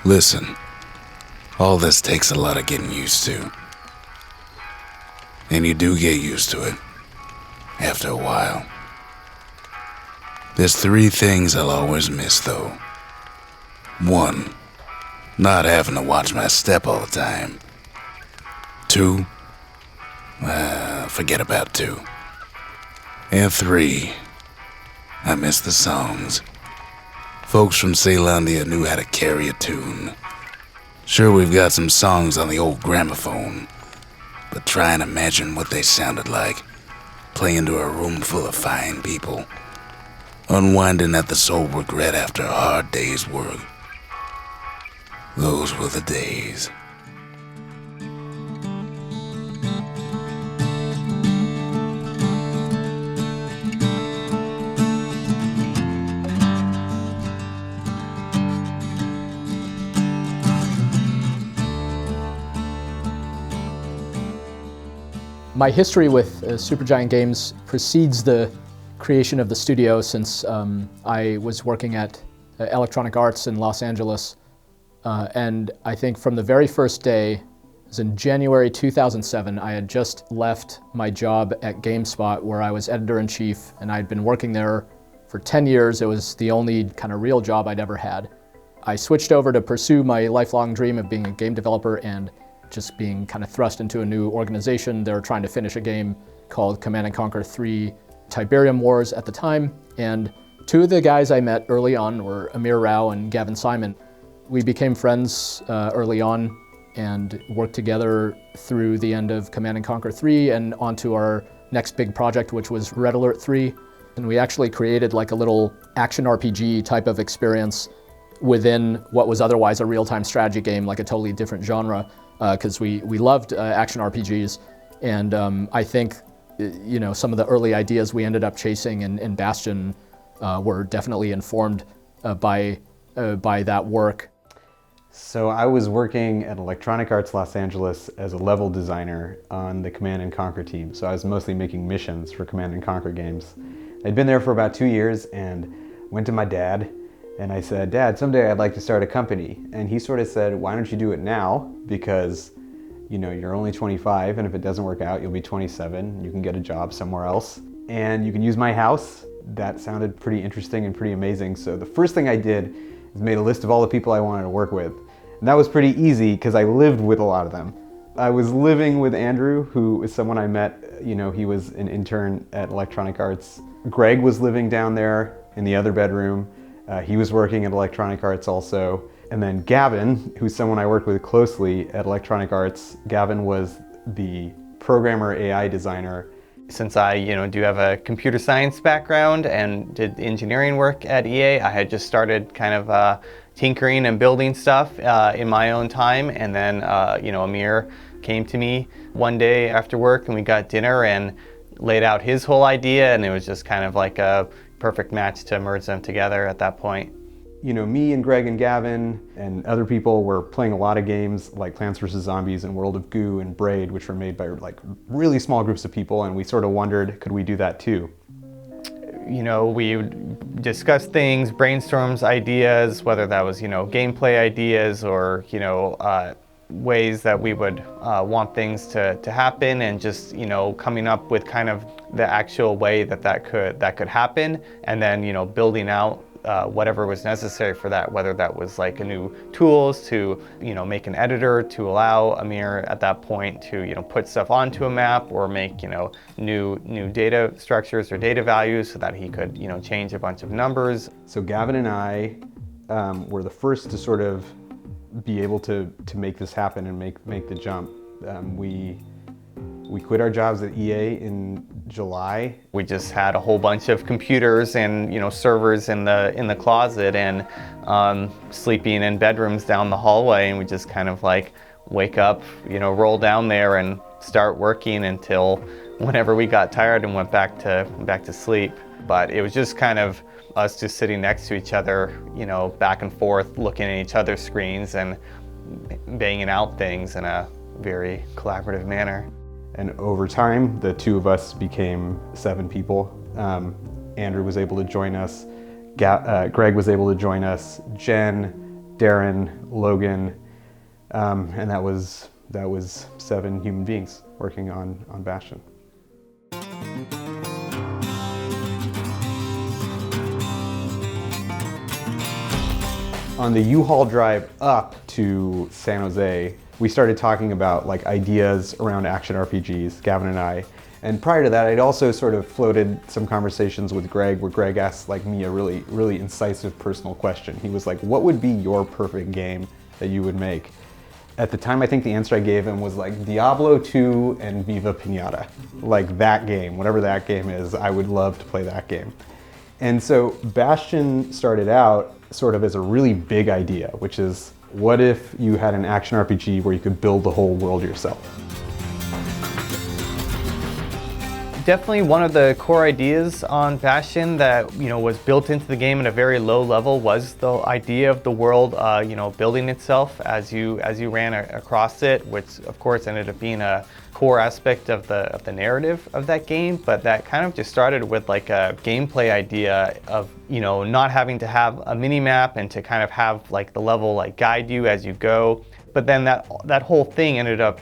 Listen, all this takes a lot of getting used to. And you do get used to it, after a while. There's 3 things I'll always miss, though. 1, not having to watch my step all the time. 2, forget about 2. And 3, I miss the songs. Folks from Ceylondia knew how to carry a tune. Sure, we've got some songs on the old gramophone, but try and imagine what they sounded like, playing to a room full of fine people, unwinding at the sole regret after a hard day's work. Those were the days. My history with Supergiant Games precedes the creation of the studio, since I was working at Electronic Arts in Los Angeles. And I think from the very first day, it was in January 2007, I had just left my job at GameSpot, where I was editor-in-chief, and I'd been working there for 10 years. It was the only kind of real job I'd ever had. I switched over to pursue my lifelong dream of being a game developer and just being kind of thrust into a new organization. They were trying to finish a game called Command & Conquer 3 Tiberium Wars at the time. And 2 of the guys I met early on were Amir Rao and Gavin Simon. We became friends early on and worked together through the end of Command & Conquer 3 and onto our next big project, which was Red Alert 3. And we actually created like a little action RPG type of experience within what was otherwise a real-time strategy game, like a totally different genre. Because we loved action RPGs, and I think some of the early ideas we ended up chasing in Bastion were definitely informed by that work. So I was working at Electronic Arts Los Angeles as a level designer on the Command & Conquer team. So I was mostly making missions for Command & Conquer games. I'd been there for about 2 years and went to my dad and I said, "Dad, someday I'd like to start a company." And he sort of said, "Why don't you do it now? Because you're only 25, and if it doesn't work out, you'll be 27. You can get a job somewhere else. And you can use my house." That sounded pretty interesting and pretty amazing. So the first thing I did is made a list of all the people I wanted to work with. And that was pretty easy because I lived with a lot of them. I was living with Andrew, who is someone I met, he was an intern at Electronic Arts. Greg was living down there in the other bedroom. He was working at Electronic Arts also. And then Gavin, who's someone I worked with closely at Electronic Arts. Gavin was the programmer AI designer. Since I do have a computer science background and did engineering work at EA, I had just started kind of tinkering and building stuff in my own time. And then Amir came to me one day after work and we got dinner and laid out his whole idea, and it was just kind of like a perfect match to merge them together at that point. Me and Greg and Gavin and other people were playing a lot of games like Plants vs. Zombies and World of Goo and Braid, which were made by like really small groups of people, and we sort of wondered, could we do that too? We would discuss things, brainstorms ideas, whether that was, gameplay ideas or, ways that we would want things to happen, and just, coming up with kind of the actual way that could happen, and then, building out whatever was necessary for that, whether that was like a new tools to, make an editor to allow Amir at that point to, put stuff onto a map, or make, new data structures or data values so that he could, change a bunch of numbers. So Gavin and I were the first to sort of be able to make this happen and make the jump. We quit our jobs at EA in July. We just had a whole bunch of computers and servers in the closet, and sleeping in bedrooms down the hallway, and we just kind of like wake up, roll down there and start working until whenever we got tired and went back to sleep. But it was just kind of us just sitting next to each other, back and forth, looking at each other's screens and banging out things in a very collaborative manner. And over time, the two of us became 7 people. Andrew was able to join us, Greg was able to join us, Jen, Darren, Logan, and that was 7 human beings working on Bastion. On the U-Haul drive up to San Jose, we started talking about like ideas around action RPGs, Gavin and I. And prior to that, I'd also sort of floated some conversations with Greg where Greg asked like me a really, really incisive personal question. He was like, what would be your perfect game that you would make? At the time, I think the answer I gave him was like Diablo 2 and Viva Pinata. Like that game, whatever that game is, I would love to play that game. And so Bastion started out sort of as a really big idea, which is what if you had an action RPG where you could build the whole world yourself? Definitely one of the core ideas on Bastion that was built into the game at a very low level was the idea of the world building itself as you ran across it, which of course ended up being a core aspect of the narrative of that game. But that kind of just started with like a gameplay idea of not having to have a mini map and to kind of have like the level like guide you as you go. But then that whole thing ended up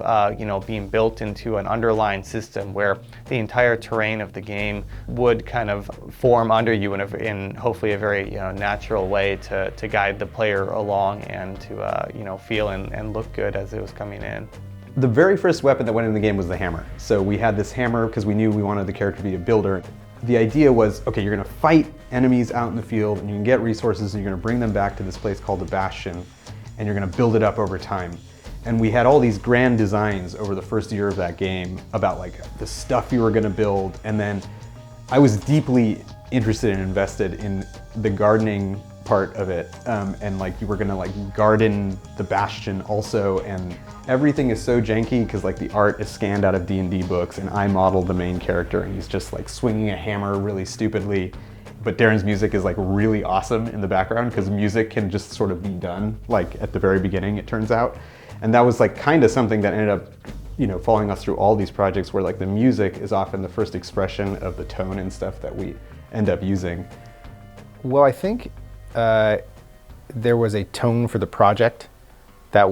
being built into an underlying system where the entire terrain of the game would kind of form under you in hopefully a very natural way to guide the player along and to feel and look good as it was coming in. The very first weapon that went in the game was the hammer. So we had this hammer because we knew we wanted the character to be a builder. The idea was, okay, you're gonna fight enemies out in the field and you can get resources and you're gonna bring them back to this place called the Bastion and you're gonna build it up over time. And we had all these grand designs over the first year of that game about like the stuff you were gonna build. And then I was deeply interested and invested in the gardening part of it. And like you were gonna like garden the Bastion also, and everything is so janky because like the art is scanned out of D&D books and I modeled the main character and he's just like swinging a hammer really stupidly. But Darren's music is like really awesome in the background because music can just sort of be done like at the very beginning, it turns out. And that was like kind of something that ended up following us through all these projects where like the music is often the first expression of the tone and stuff that we end up using. Well, I think there was a tone for the project that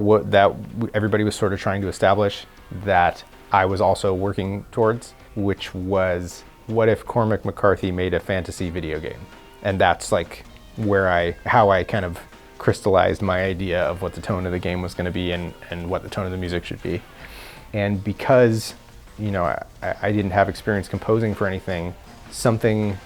everybody was sort of trying to establish that I was also working towards, which was, what if Cormac McCarthy made a fantasy video game? And that's like how I kind of crystallized my idea of what the tone of the game was going to be and what the tone of the music should be. And because I didn't have experience composing for anything, something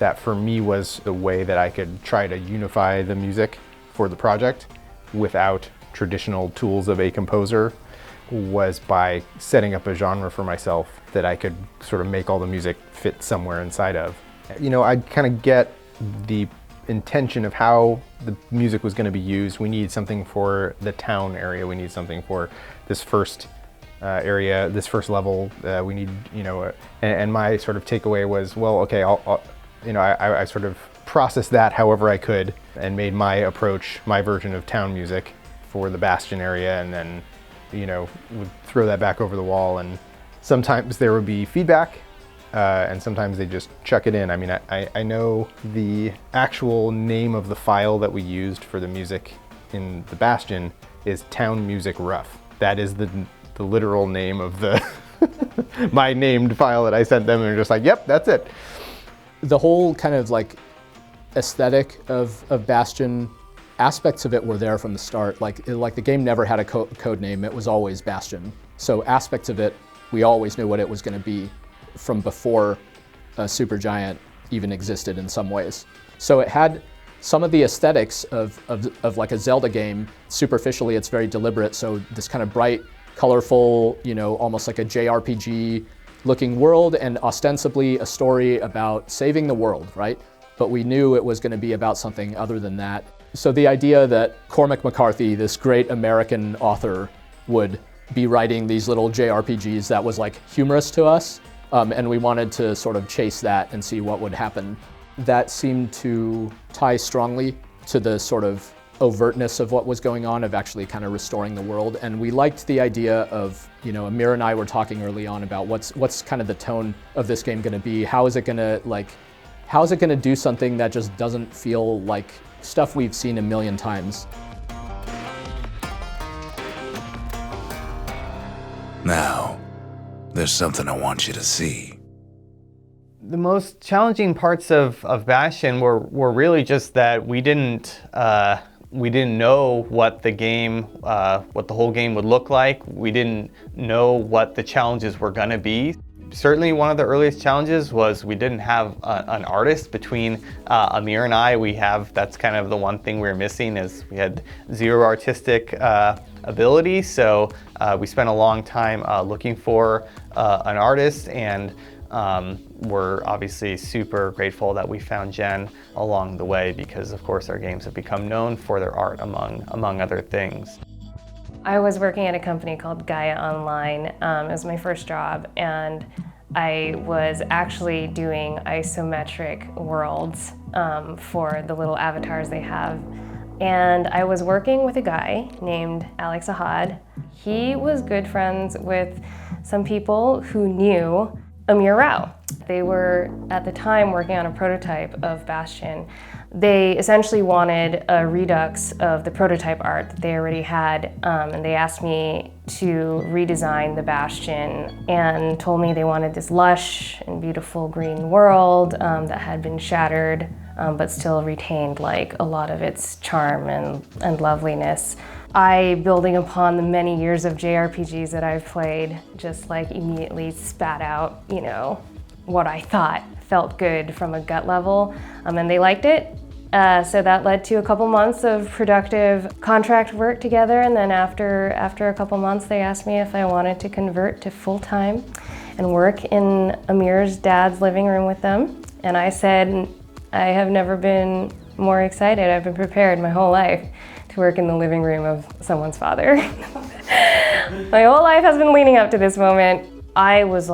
that for me was the way that I could try to unify the music for the project without traditional tools of a composer was by setting up a genre for myself that I could sort of make all the music fit somewhere inside of. I'd kind of get the intention of how the music was going to be used. We need something for the town area. We need something for this first area, this first level. We need, and my sort of takeaway was, well, okay, I sort of processed that however I could and made my approach, my version of town music for the Bastion area, and then would throw that back over the wall. And sometimes there would be feedback and sometimes they just chuck it in. I mean, I know the actual name of the file that we used for the music in the Bastion is Town Music Rough. That is the literal name of the my named file that I sent them, and they're just like, yep, that's it. The whole kind of like aesthetic of Bastion, aspects of it were there from the start. Like the game never had a code name, it was always Bastion. So aspects of it, we always knew what it was going to be from before Supergiant even existed in some ways. So it had some of the aesthetics of like a Zelda game. Superficially, it's very deliberate. So this kind of bright, colorful, almost like a JRPG looking world, and ostensibly a story about saving the world, right? But we knew it was going to be about something other than that. So the idea that Cormac McCarthy, this great American author, would be writing these little JRPGs, that was like humorous to us. And we wanted to sort of chase that and see what would happen. That seemed to tie strongly to the sort of overtness of what was going on, of actually kind of restoring the world. And we liked the idea of, Amir and I were talking early on about what's kind of the tone of this game going to be. How is it going to do something that just doesn't feel like stuff we've seen a million times? Now, there's something I want you to see. The most challenging parts of Bastion were really just that we didn't know what what the whole game would look like. We didn't know what the challenges were gonna be. Certainly one of the earliest challenges was we didn't have an artist between Amir and I. That's kind of the one thing we were missing, is we had zero artistic ability. So we spent a long time looking for an artist, and we're obviously super grateful that we found Jayne along the way, because of course our games have become known for their art among other things. I was working at a company called Gaia Online. It was my first job, and I was actually doing isometric worlds for the little avatars they have. And I was working with a guy named Alex Ahad. He was good friends with some people who knew Amir Rao. They were, at the time, working on a prototype of Bastion. They essentially wanted a redux of the prototype art that they already had, and they asked me to redesign the Bastion and told me they wanted this lush and beautiful green world that had been shattered, but still retained like a lot of its charm and loveliness. I, building upon the many years of JRPGs that I've played, just like immediately spat out, what I thought felt good from a gut level, and they liked it. So that led to a couple months of productive contract work together, and then after a couple months they asked me if I wanted to convert to full-time and work in Amir's dad's living room with them. And I said, I have never been more excited. I've been prepared my whole life to work in the living room of someone's father. My whole life has been leading up to this moment. I was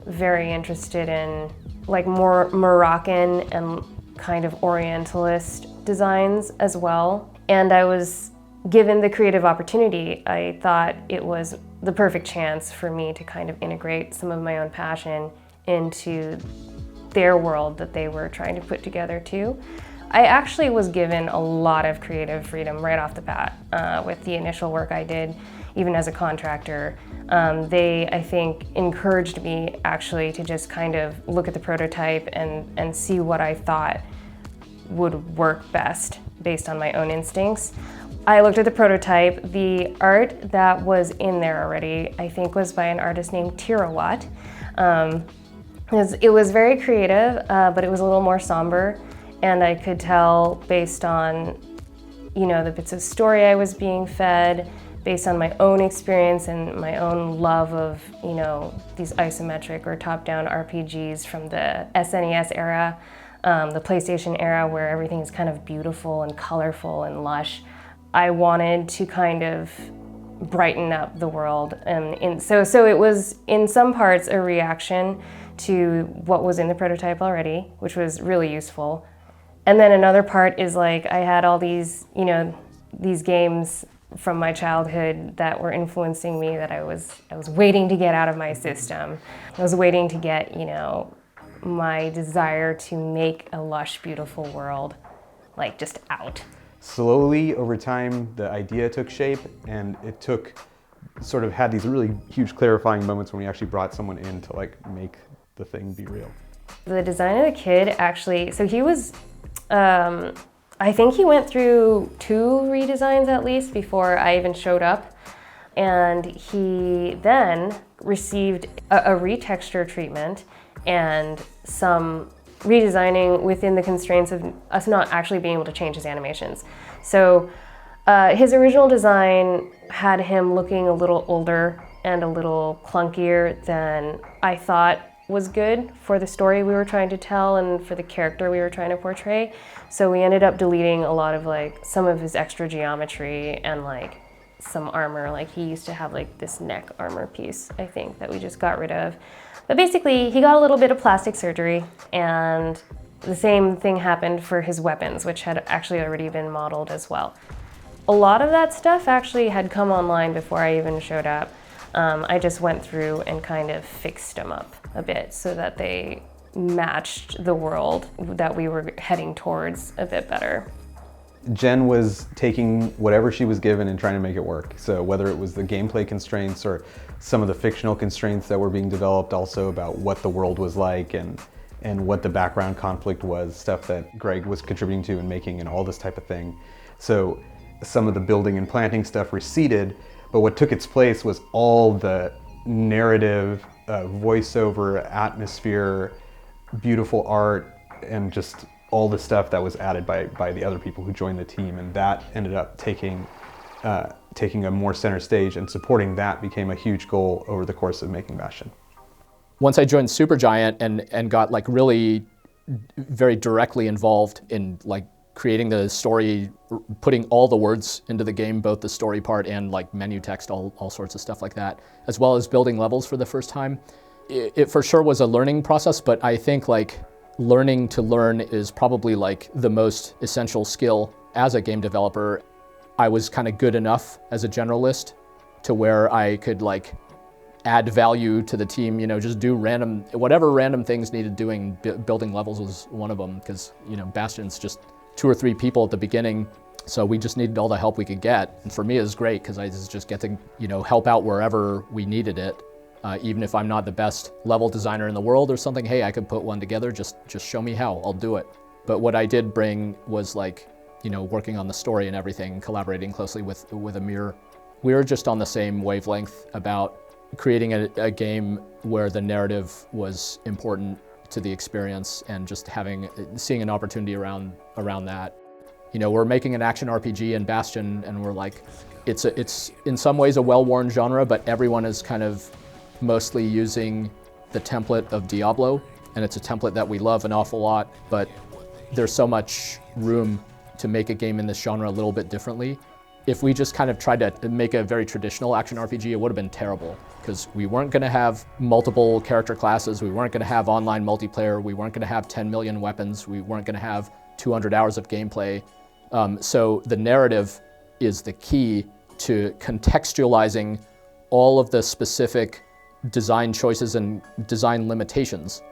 very interested in more Moroccan and kind of Orientalist designs as well. And I was given the creative opportunity. I thought it was the perfect chance for me to kind of integrate some of my own passion into their world that they were trying to put together too. I actually was given a lot of creative freedom right off the bat with the initial work I did, even as a contractor. They, I think, encouraged me actually to just kind of look at the prototype and see what I thought would work best based on my own instincts. I looked at the prototype. The art that was in there already, I think, was by an artist named Tirawat. It was very creative, but it was a little more somber. And I could tell based on, the bits of story I was being fed, based on my own experience and my own love of, these isometric or top-down RPGs from the SNES era, the PlayStation era, where everything is kind of beautiful and colorful and lush. I wanted to kind of brighten up the world. And so it was, in some parts, a reaction to what was in the prototype already, which was really useful. And then another part is I had all these, these games from my childhood that were influencing me that I was waiting to get out of my system. I was waiting to get, my desire to make a lush, beautiful world, just out. Slowly, over time, the idea took shape, and it had these really huge clarifying moments when we actually brought someone in to make the thing be real. The design of the kid actually, so he was, I think he went through 2 redesigns at least before I even showed up. And he then received a retexture treatment and some redesigning within the constraints of us not actually being able to change his animations. So his original design had him looking a little older and a little clunkier than I thought was good for the story we were trying to tell and for the character we were trying to portray. So we ended up deleting a lot of some of his extra geometry and some armor. He used to have this neck armor piece, I think, that we just got rid of. But basically, he got a little bit of plastic surgery, and the same thing happened for his weapons, which had actually already been modeled as well. A lot of that stuff actually had come online before I even showed up. I just went through and kind of fixed them up a bit so that they matched the world that we were heading towards a bit better. Jen was taking whatever she was given and trying to make it work. So whether it was the gameplay constraints or some of the fictional constraints that were being developed also about what the world was like and what the background conflict was, stuff that Greg was contributing to and making and all this type of thing. So some of the building and planting stuff receded, but what took its place was all the narrative, voiceover, atmosphere, beautiful art, and just all the stuff that was added by the other people who joined the team, and that ended up taking a more center stage, and supporting that became a huge goal over the course of making Bastion. Once I joined Supergiant and got like really very directly involved in like creating the story, putting all the words into the game, both the story part and like menu text, all sorts of stuff like that, as well as building levels for the first time, it for sure was a learning process, but I think like learning to learn is probably like the most essential skill as a game developer. I was kind of good enough as a generalist to where I could like add value to the team, just do whatever random things needed doing. Building levels was one of them, because Bastion's just 2 or 3 people at the beginning, so we just needed all the help we could get. And for me it was great because I just get to help out wherever we needed it. Even if I'm not the best level designer in the world or something, hey, I could put one together, just show me how, I'll do it. But what I did bring was like, working on the story and everything, collaborating closely with Amir. We were just on the same wavelength about creating a game where the narrative was important to the experience, and just seeing an opportunity around that. We're making an action RPG in Bastion, and we're like, it's in some ways a well-worn genre, but everyone is kind of mostly using the template of Diablo, and it's a template that we love an awful lot, but there's so much room to make a game in this genre a little bit differently. If we just kind of tried to make a very traditional action RPG, it would have been terrible, because we weren't going to have multiple character classes, we weren't going to have online multiplayer, we weren't going to have 10 million weapons, we weren't going to have 200 hours of gameplay. So the narrative is the key to contextualizing all of the specific design choices and design limitations.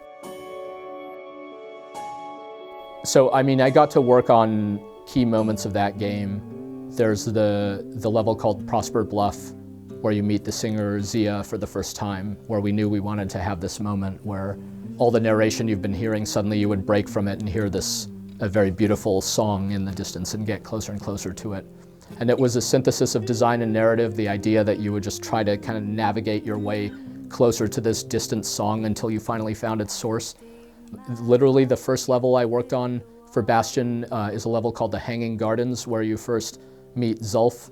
So, I got to work on key moments of that game. There's the level called Prosper Bluff, where you meet the singer Zia for the first time, where we knew we wanted to have this moment where all the narration you've been hearing, suddenly you would break from it and hear a very beautiful song in the distance and get closer and closer to it. And it was a synthesis of design and narrative, the idea that you would just try to kind of navigate your way closer to this distant song until you finally found its source. Literally the first level I worked on for Bastion is a level called the Hanging Gardens, where you first meet Zulf.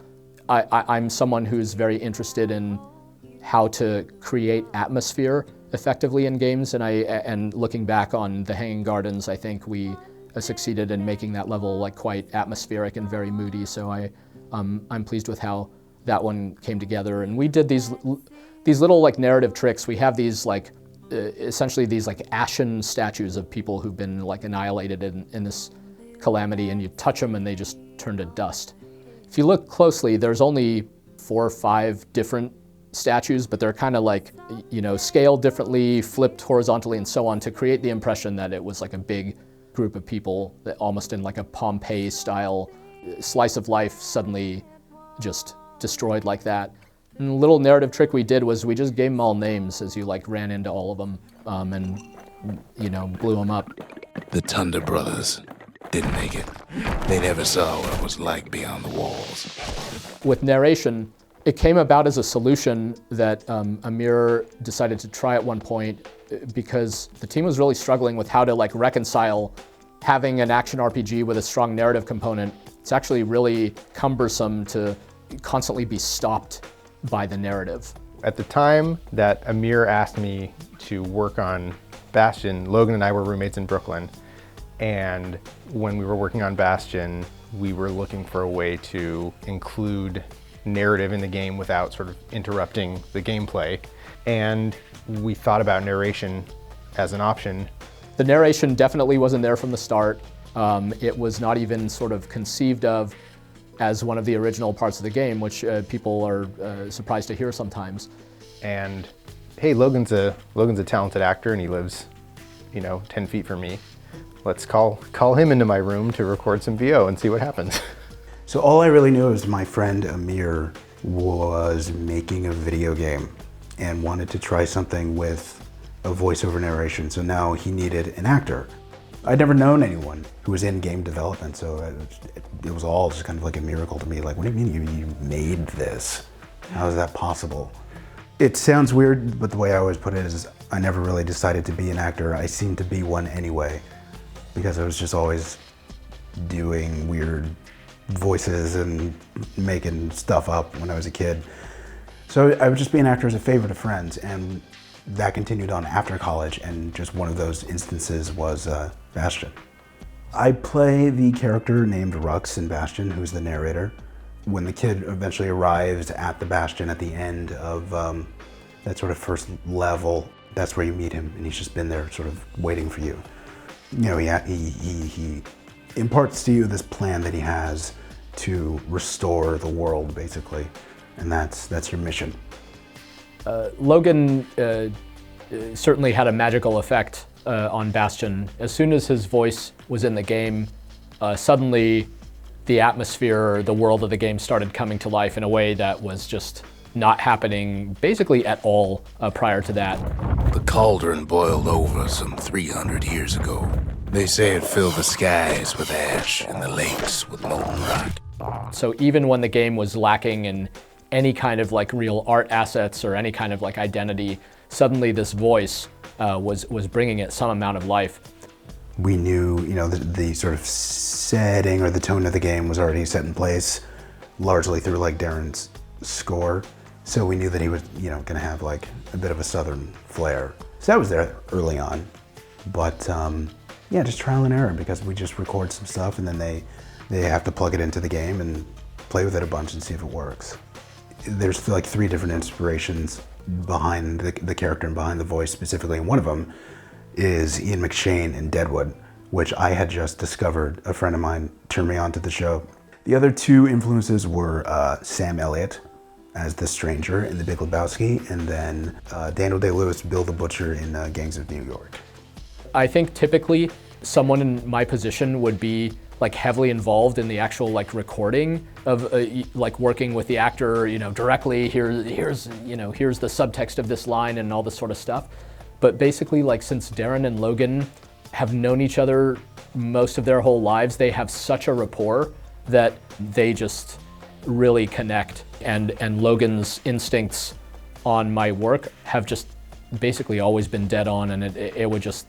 I'm someone who's very interested in how to create atmosphere effectively in games, and looking back on the Hanging Gardens, I think we succeeded in making that level like quite atmospheric and very moody. So I'm pleased with how that one came together. And we did these little like narrative tricks. We have these like essentially these like ashen statues of people who've been like annihilated in this calamity, and you touch them and they just turn to dust. If you look closely, there's only 4 or 5 different statues, but they're kind of like, scaled differently, flipped horizontally and so on, to create the impression that it was like a big group of people, that almost in like a Pompeii style slice of life suddenly just destroyed like that. And the little narrative trick we did was we just gave them all names as you like ran into all of them, and blew them up. The Thunder Brothers didn't make it. They never saw what it was like beyond the walls. With narration, it came about as a solution that Amir decided to try at one point, because the team was really struggling with how to like reconcile having an action RPG with a strong narrative component. It's actually really cumbersome to constantly be stopped by the narrative. At the time that Amir asked me to work on Bastion, Logan and I were roommates in Brooklyn. And when we were working on Bastion, we were looking for a way to include narrative in the game without sort of interrupting the gameplay. And we thought about narration as an option. The narration definitely wasn't there from the start. It was not even sort of conceived of as one of the original parts of the game, which people are surprised to hear sometimes. And hey, Logan's a talented actor, and he lives, 10 feet from me. let's call him into my room to record some VO and see what happens. So all I really knew is my friend Amir was making a video game and wanted to try something with a voiceover narration. So now he needed an actor. I'd never known anyone who was in game development, so it was all just kind of like a miracle to me. Like, what do you mean you made this? How is that possible? It sounds weird, but the way I always put it is I never really decided to be an actor. I seemed to be one anyway, because I was just always doing weird voices and making stuff up when I was a kid. So I would just be an actor as a favor to friends, and that continued on after college, and just one of those instances was Bastion. I play the character named Rux in Bastion, who's the narrator. When the kid eventually arrives at the Bastion at the end of that sort of first level, that's where you meet him, and he's just been there sort of waiting for you. You know, he imparts to you this plan that he has to restore the world, basically, and that's your mission. Logan certainly had a magical effect on Bastion. As soon as his voice was in the game, suddenly the atmosphere, the world of the game started coming to life in a way that was just not happening basically at all prior to that. The cauldron boiled over some 300 years ago. They say it filled the skies with ash and the lakes with molten rock. So even when the game was lacking in any kind of like real art assets or any kind of like identity, suddenly this voice was bringing it some amount of life. We knew, you know, the sort of setting or the tone of the game was already set in place, largely through like Darren's score. So we knew that he was, you know, gonna have like a bit of a southern flair. So that was there early on, but yeah, just trial and error, because we just record some stuff and then they have to plug it into the game and play with it a bunch and see if it works. There's like 3 different inspirations behind the character and behind the voice specifically, and one of them is Ian McShane in Deadwood, which I had just discovered. A friend of mine turned me on to the show. The other 2 influences were Sam Elliott as the stranger in The Big Lebowski, and then Daniel Day-Lewis, Bill the Butcher in Gangs of New York. I think typically someone in my position would be like heavily involved in the actual like recording of like working with the actor, you know, directly. Here's the subtext of this line and all this sort of stuff. But basically, like, since Darren and Logan have known each other most of their whole lives, they have such a rapport that they just really connect. And Logan's instincts on my work have just basically always been dead on, and it would just,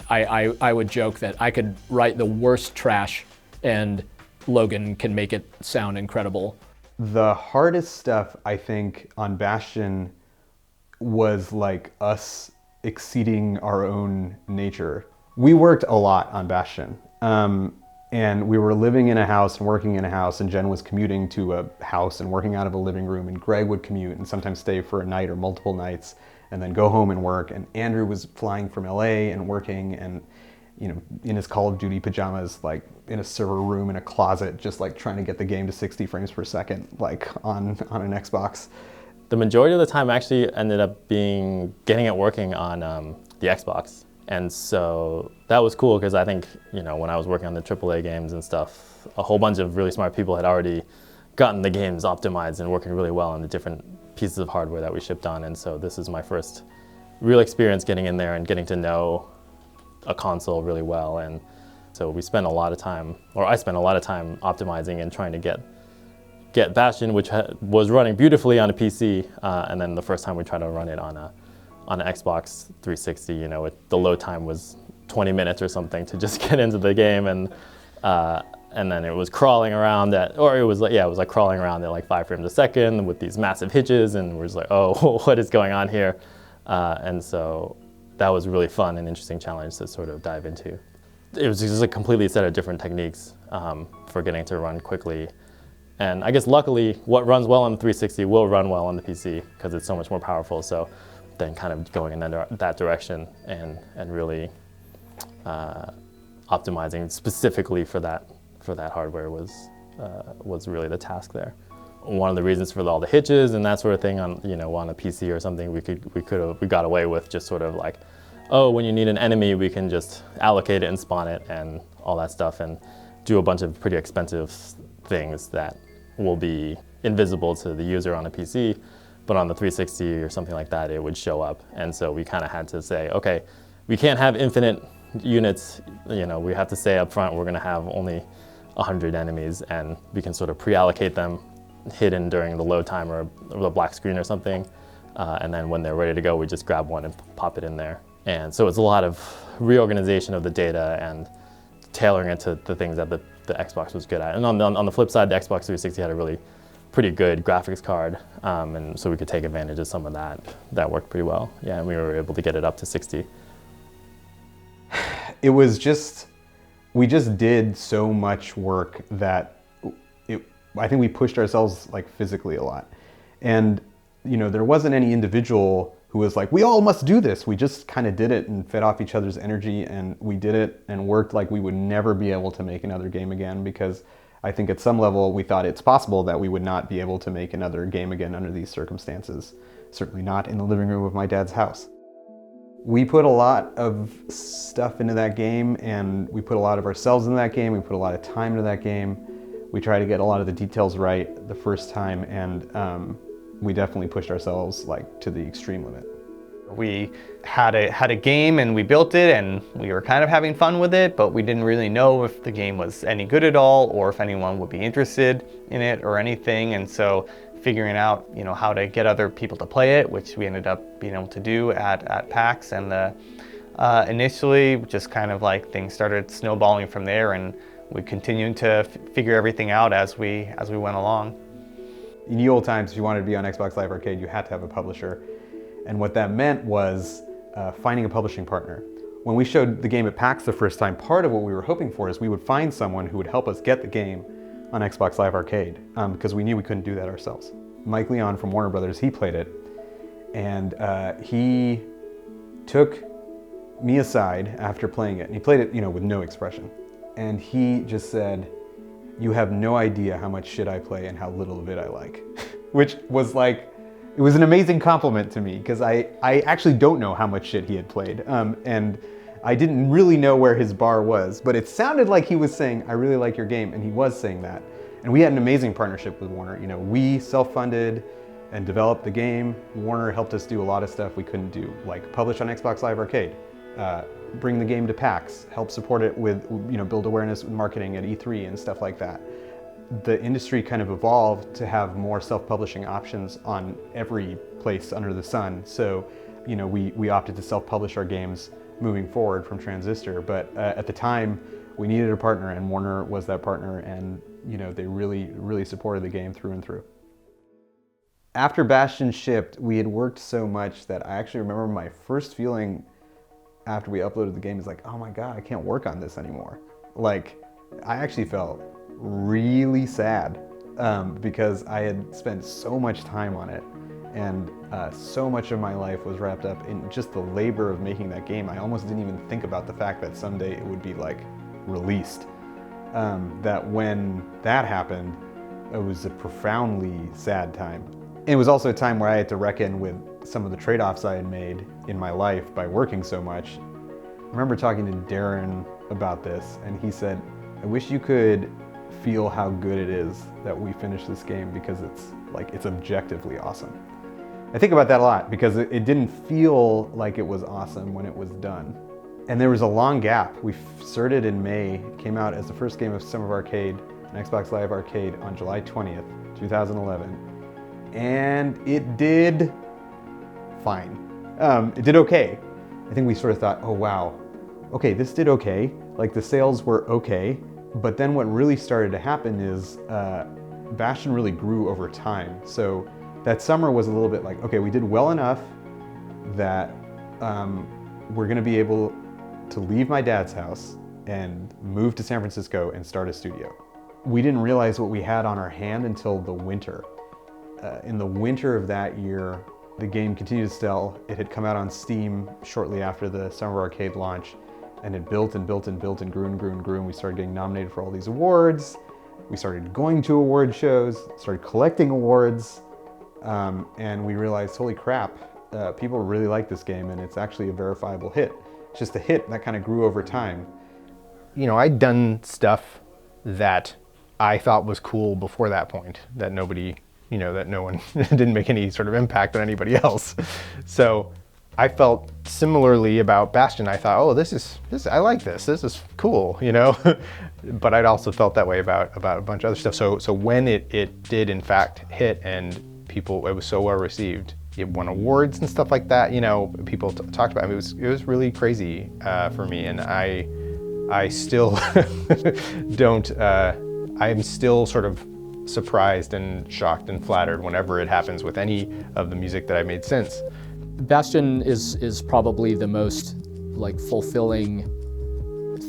I would joke that I could write the worst trash and Logan can make it sound incredible. The hardest stuff, I think, on Bastion was like us exceeding our own nature. We worked a lot on Bastion, and we were living in a house and working in a house, and Jen was commuting to a house and working out of a living room, and Greg would commute and sometimes stay for a night or multiple nights and then go home and work, and Andrew was flying from LA and working, and you know, in his Call of Duty pajamas, like in a server room in a closet, just like trying to get the game to 60 frames per second, like on an Xbox. The majority of the time actually ended up getting it working on the Xbox. And so that was cool, because I think, you know, when I was working on the AAA games and stuff, a whole bunch of really smart people had already gotten the games optimized and working really well on the different pieces of hardware that we shipped on. And so this is my first real experience getting in there and getting to know a console really well. And so we spent a lot of time, or I spent a lot of time optimizing and trying to get Bastion, which was running beautifully on a PC, and then the first time we tried to run it on an Xbox 360, you know, the load time was 20 minutes or something to just get into the game, and then it was crawling around it was like crawling around at like 5 frames a second with these massive hitches, and we're just like, oh, what is going on here? And so that was a really fun and interesting challenge to sort of dive into. It was just a completely set of different techniques for getting to run quickly. And I guess luckily, what runs well on the 360 will run well on the PC because it's so much more powerful. So then kind of going in that direction and really optimizing specifically for that hardware was really the task there. One of the reasons for all the hitches and that sort of thing on a PC or something, we got away with just sort of like, oh, when you need an enemy, we can just allocate it and spawn it and all that stuff and do a bunch of pretty expensive things that will be invisible to the user on a PC, but on the 360 or something like that, it would show up. And so we kind of had to say, okay, we can't have infinite units, you know, we have to say up front we're going to have only 100 enemies, and we can sort of pre-allocate them hidden during the load time or the black screen or something. And then when they're ready to go, we just grab one and pop it in there. And so it's a lot of reorganization of the data and tailoring it to the things that the Xbox was good at. And on the flip side, the Xbox 360 had a really pretty good graphics card, and so we could take advantage of some of that. That worked pretty well. Yeah, and we were able to get it up to 60. It was just, we just did so much work that I think we pushed ourselves like physically a lot. And you know, there wasn't any individual who was like, we all must do this. We just kind of did it and fed off each other's energy, and we did it and worked like we would never be able to make another game again, because I think at some level we thought it's possible that we would not be able to make another game again under these circumstances. Certainly not in the living room of my dad's house. We put a lot of stuff into that game, and we put a lot of ourselves in that game. We put a lot of time into that game. We tried to get a lot of the details right the first time, and we definitely pushed ourselves like to the extreme limit. We had a game and we built it and we were kind of having fun with it, but we didn't really know if the game was any good at all or if anyone would be interested in it or anything. And so figuring out, you know, how to get other people to play it, which we ended up being able to do at PAX. And initially just kind of like things started snowballing from there, and we continued to figure everything out as we went along. In the old times, if you wanted to be on Xbox Live Arcade, you had to have a publisher. And what that meant was finding a publishing partner. When we showed the game at PAX the first time, part of what we were hoping for is we would find someone who would help us get the game on Xbox Live Arcade, because we knew we couldn't do that ourselves. Mike Leon from Warner Brothers, he played it, and he took me aside after playing it, and he played it, you know, with no expression. And he just said, "You have no idea how much shit I play and how little of it I like," which was like, it was an amazing compliment to me, because I actually don't know how much shit he had played, and I didn't really know where his bar was, but it sounded like he was saying, "I really like your game," and he was saying that. And we had an amazing partnership with Warner. You know, we self-funded and developed the game. Warner helped us do a lot of stuff we couldn't do, like publish on Xbox Live Arcade, bring the game to PAX, help support it with, you know, build awareness with marketing at E3 and stuff like that. The industry kind of evolved to have more self-publishing options on every place under the sun. So, you know, we opted to self-publish our games moving forward from Transistor. But at the time, we needed a partner, and Warner was that partner, and you know, they really supported the game through and through. After Bastion shipped, we had worked so much that I actually remember my first feeling after we uploaded the game is like, oh my God, I can't work on this anymore. Like, I actually felt really sad because I had spent so much time on it, and so much of my life was wrapped up in just the labor of making that game. I almost didn't even think about the fact that someday it would be like released. That when that happened, it was a profoundly sad time. It was also a time where I had to reckon with some of the trade-offs I had made in my life by working so much. I remember talking to Darren about this, and he said, "I wish you could feel how good it is that we finished this game, because it's objectively awesome." I think about that a lot, because it didn't feel like it was awesome when it was done. And there was a long gap. We started in May, came out as the first game of Summer of Arcade on Xbox Live Arcade on July 20th, 2011. And it did fine. It did okay. I think we sort of thought, oh wow, okay, this did okay. Like, the sales were okay. But then what really started to happen is Bastion really grew over time. So that summer was a little bit like, okay, we did well enough that we're gonna be able to leave my dad's house and move to San Francisco and start a studio. We didn't realize what we had on our hand until the winter. In the winter of that year, the game continued to sell. It had come out on Steam shortly after the Summer Arcade launch, and it built and built and built and grew and grew and grew, and we started getting nominated for all these awards. We started going to award shows, started collecting awards, and we realized, holy crap, people really like this game, and it's actually a verifiable hit. It's just a hit that kind of grew over time. You know, I'd done stuff that I thought was cool before that point, that nobody, you know, that no one didn't make any sort of impact on anybody else. So I felt similarly about Bastion. I thought, oh, this I like this is cool, you know. But I'd also felt that way about a bunch of other stuff. So when it did in fact hit, and it was so well received, it won awards and stuff like that, you know, people talked about it. It was really crazy for me, and I still don't, I'm still sort of surprised and shocked and flattered whenever it happens with any of the music that I made since. Bastion is probably the most like fulfilling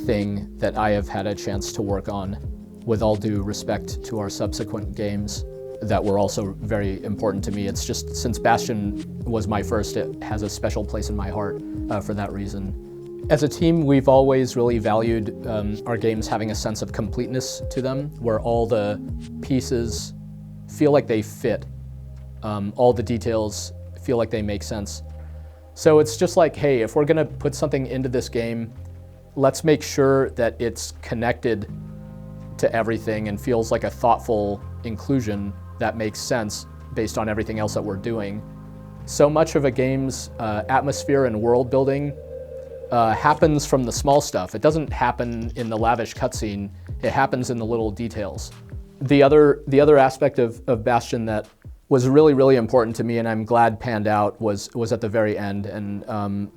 thing that I have had a chance to work on, with all due respect to our subsequent games that were also very important to me. It's just, since Bastion was my first, it has a special place in my heart for that reason. As a team, we've always really valued our games having a sense of completeness to them, where all the pieces feel like they fit, all the details feel like they make sense. So it's just like, hey, if we're gonna put something into this game, let's make sure that it's connected to everything and feels like a thoughtful inclusion that makes sense based on everything else that we're doing. So much of a game's atmosphere and world building happens from the small stuff. It doesn't happen in the lavish cutscene, it happens in the little details. The other aspect of Bastion that was really, really important to me, and I'm glad panned out, was at the very end, and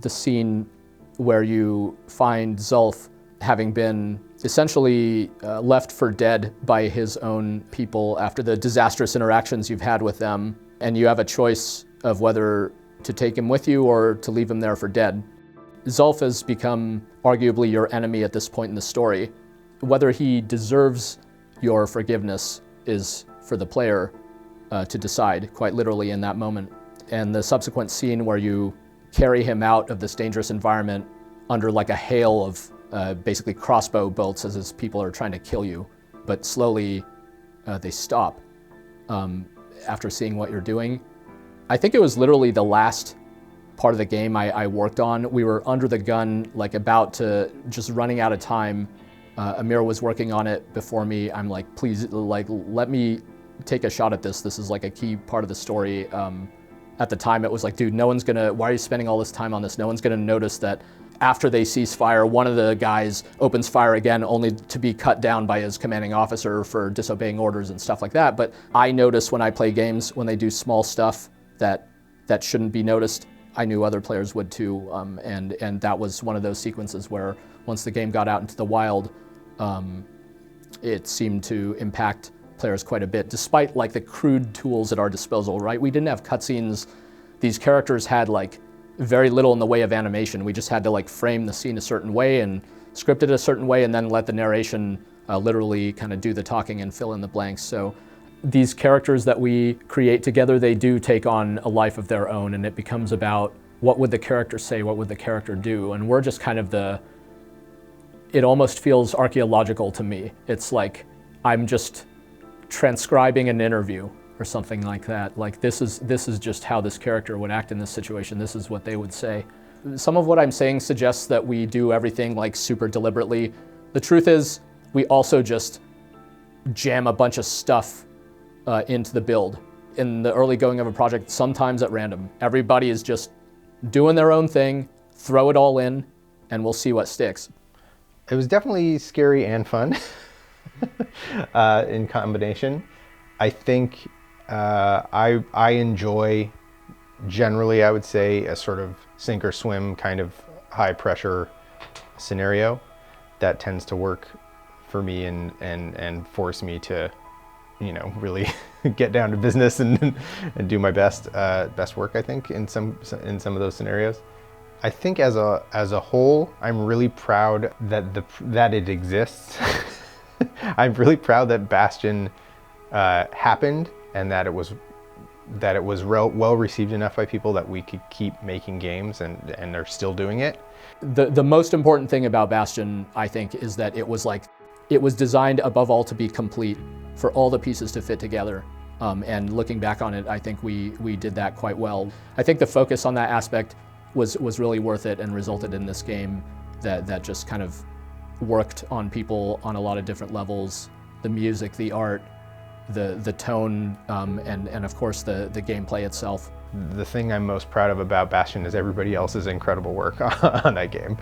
the scene where you find Zulf having been essentially left for dead by his own people after the disastrous interactions you've had with them, and you have a choice of whether to take him with you or to leave him there for dead. Zulf has become arguably your enemy at this point in the story. Whether he deserves your forgiveness is for the player to decide, quite literally in that moment. And the subsequent scene where you carry him out of this dangerous environment under like a hail of basically crossbow bolts as his people are trying to kill you, but slowly they stop after seeing what you're doing. I think it was literally the last part of the game I worked on. We were under the gun, like about to, just running out of time. Amir was working on it before me. I'm like, please, like, let me take a shot at this. This is like a key part of the story. At the time it was like, dude, no one's gonna, why are you spending all this time on this? No one's gonna notice that after they cease fire, one of the guys opens fire again, only to be cut down by his commanding officer for disobeying orders and stuff like that. But I notice when I play games, when they do small stuff that shouldn't be noticed, I knew other players would too, and that was one of those sequences where once the game got out into the wild, it seemed to impact players quite a bit, despite like the crude tools at our disposal, right? We didn't have cutscenes. These characters had like very little in the way of animation. We just had to like frame the scene a certain way and script it a certain way, and then let the narration literally kind of do the talking and fill in the blanks. So these characters that we create together, they do take on a life of their own, and it becomes about what would the character say, what would the character do, and we're just kind of it almost feels archaeological to me. It's like I'm just transcribing an interview or something like that. Like this is just how this character would act in this situation. This is what they would say. Some of what I'm saying suggests that we do everything like super deliberately. The truth is, we also just jam a bunch of stuff into the build. In the early going of a project, sometimes at random. Everybody is just doing their own thing, throw it all in, and we'll see what sticks. It was definitely scary and fun in combination. I think I enjoy, generally I would say, a sort of sink or swim kind of high pressure scenario that tends to work for me and force me to, you know, really get down to business and do my best work, I think, in some of those scenarios. I think as a whole, I'm really proud that it exists. I'm really proud that Bastion happened, and that it was well received enough by people that we could keep making games, and they're still doing it. The most important thing about Bastion, I think, is that it was designed above all to be complete, for all the pieces to fit together. And looking back on it, I think we did that quite well. I think the focus on that aspect was really worth it and resulted in this game that just kind of worked on people on a lot of different levels. The music, the art, the tone, and of course the gameplay itself. The thing I'm most proud of about Bastion is everybody else's incredible work on that game.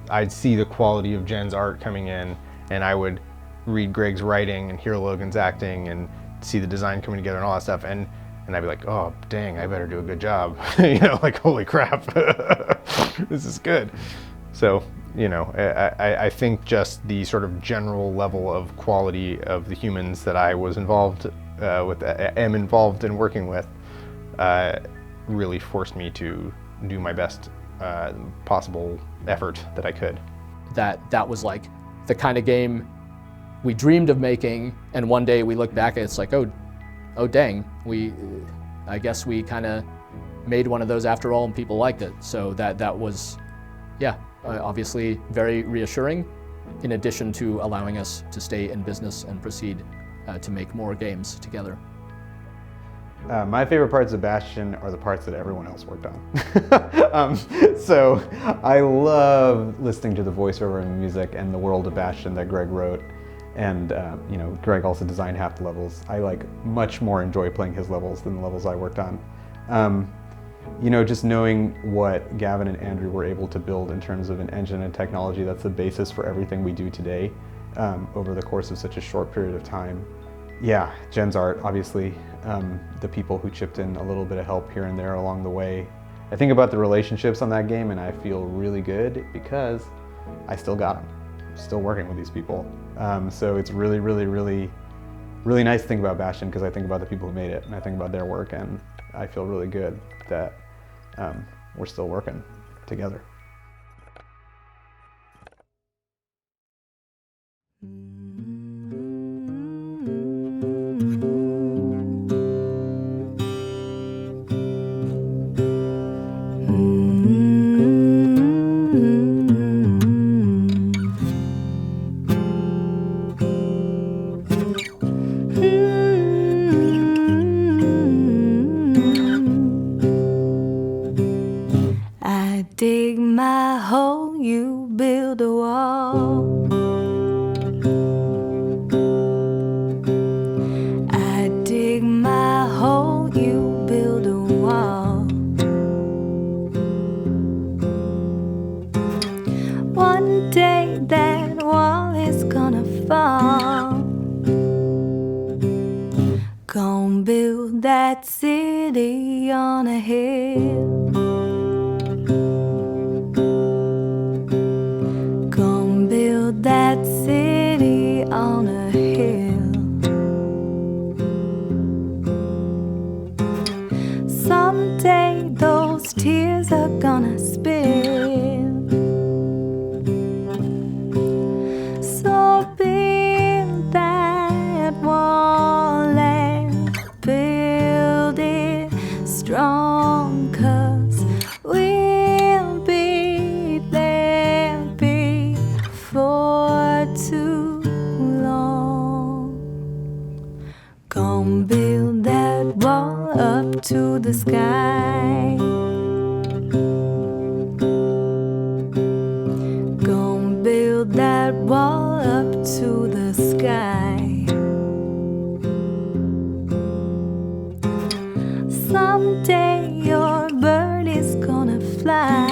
I'd see the quality of Jen's art coming in, and I would read Greg's writing and hear Logan's acting and see the design coming together and all that stuff, and I'd be like, oh dang, I better do a good job. You know, like holy crap, this is good. So, you know, I think just the sort of general level of quality of the humans that I was involved am involved in working with, really forced me to do my best possible effort that I could. That was like the kind of game we dreamed of making, and one day we look back and it's like, oh dang, I guess we kind of made one of those after all, and people liked it. So that was, yeah, obviously very reassuring, in addition to allowing us to stay in business and proceed to make more games together. My favorite parts of Bastion are the parts that everyone else worked on. So I love listening to the voiceover and music and the world of Bastion that Greg wrote. And you know, Greg also designed half the levels. I much more enjoy playing his levels than the levels I worked on. You know, just knowing what Gavin and Andrew were able to build in terms of an engine and technology that's the basis for everything we do today over the course of such a short period of time. Yeah, Jen's art, obviously, the people who chipped in a little bit of help here and there along the way. I think about the relationships on that game and I feel really good because I still got them. I'm still working with these people. So it's really, really, really, really nice to think about Bastion because I think about the people who made it and I think about their work, and I feel really good that we're still working together. Dig my hole, you build a wall. I dig my hole, you build a wall. One day that wall is gonna fall. Gonna build that city on a hill. That city on a hill. Someday those tears are gonna spill. So build that wall and build it strong, 'cause we'll be there for too long. Gonna build that wall up to the sky. Gonna build that wall up to the sky. Someday your bird is gonna fly.